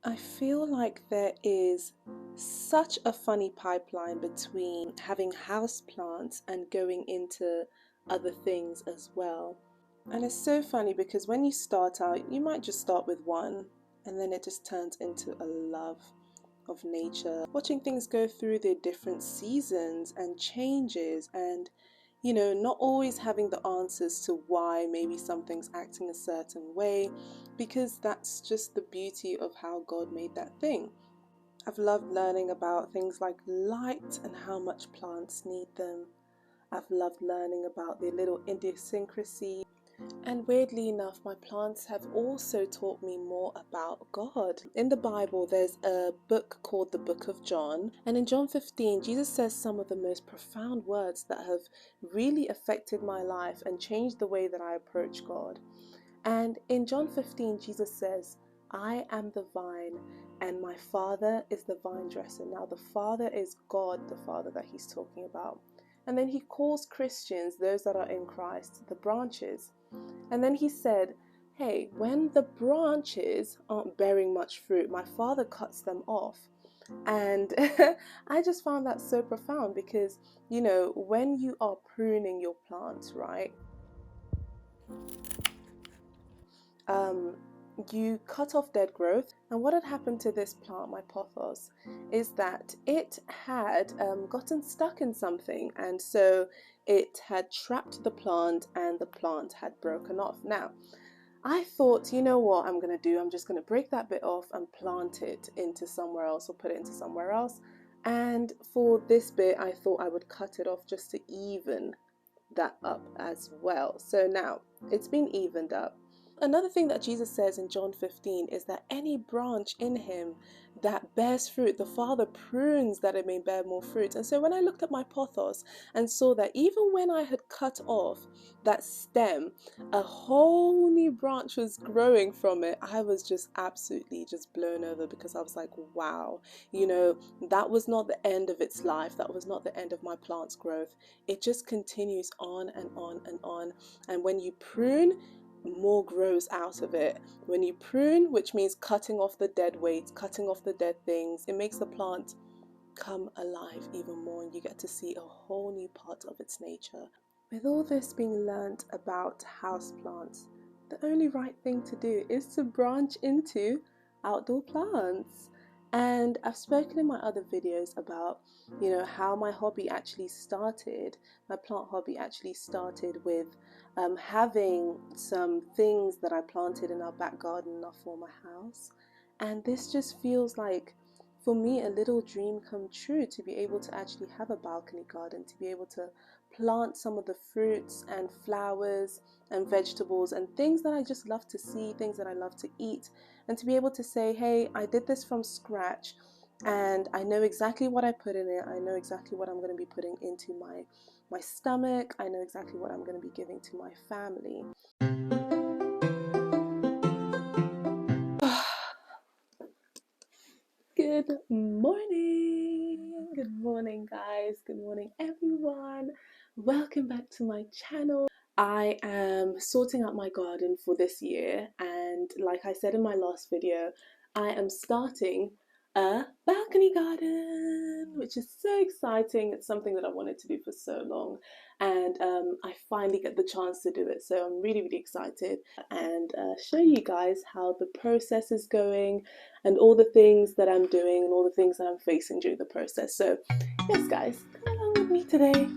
I feel like there is such a funny pipeline between having houseplants and going into other things as well. And it's so funny because when you start out, you might just start with one and then it just turns into a love of nature. Watching things go through their different seasons and changes and not always having the answers to why maybe something's acting a certain way, because that's just the beauty of how God made that thing. I've loved learning about things like light and how much plants need them. I've loved learning about their little idiosyncrasy. And weirdly enough, my plants have also taught me more about God. In the Bible, there's a book called the Book of John. And in John 15, Jesus says some of the most profound words that have really affected my life and changed the way that I approach God. And in John 15, Jesus says, "I am the vine and my Father is the vine dresser." Now, the Father is God, the Father that he's talking about. And then he calls Christians, those that are in Christ, the branches. And then he said, hey, when the branches aren't bearing much fruit, my Father cuts them off. And I just found that so profound because, when you are pruning your plants, right, you cut off dead growth. And what had happened to this plant, my pothos, is that it had gotten stuck in something, and so it had trapped the plant and the plant had broken off. Now, I thought, you know what I'm going to do? I'm just going to break that bit off and plant it into somewhere else or put it into somewhere else. And for this bit, I thought I would cut it off just to even that up as well. So now it's been evened up. Another thing that Jesus says in John 15 is that any branch in him that bears fruit, the Father prunes that it may bear more fruit. And so when I looked at my pothos and saw that even when I had cut off that stem, a whole new branch was growing from it, I was just absolutely just blown over, because I was like, wow, that was not the end of its life. That was not the end of my plant's growth. It just continues on and on and on. And when you prune, more grows out of it. When you prune, which means cutting off the dead weight, cutting off the dead things, it makes the plant come alive even more, and you get to see a whole new part of its nature. With all this being learnt about houseplants, the only right thing to do is to branch into outdoor plants. And I've spoken in my other videos about, how my hobby actually started. My plant hobby actually started with having some things that I planted in our back garden in our former house. And this just feels like, for me, a little dream come true, to be able to actually have a balcony garden, to be able to plant some of the fruits and flowers and vegetables and things that I just love to see, things that I love to eat, and to be able to say, hey, I did this from scratch and I know exactly what I put in it. I know exactly what I'm going to be putting into my stomach. I know exactly what I'm going to be giving to my family. Good morning. Good morning, guys. Good morning, everyone. Welcome back to my channel. I am sorting out my garden for this year, and like I said in my last video, I am starting a balcony garden, which is so exciting. It's something that I wanted to do for so long, and I finally get the chance to do it, so I'm really, really excited, and show you guys how the process is going and all the things that I'm doing and all the things that I'm facing during the process. So yes, guys, come along with me today.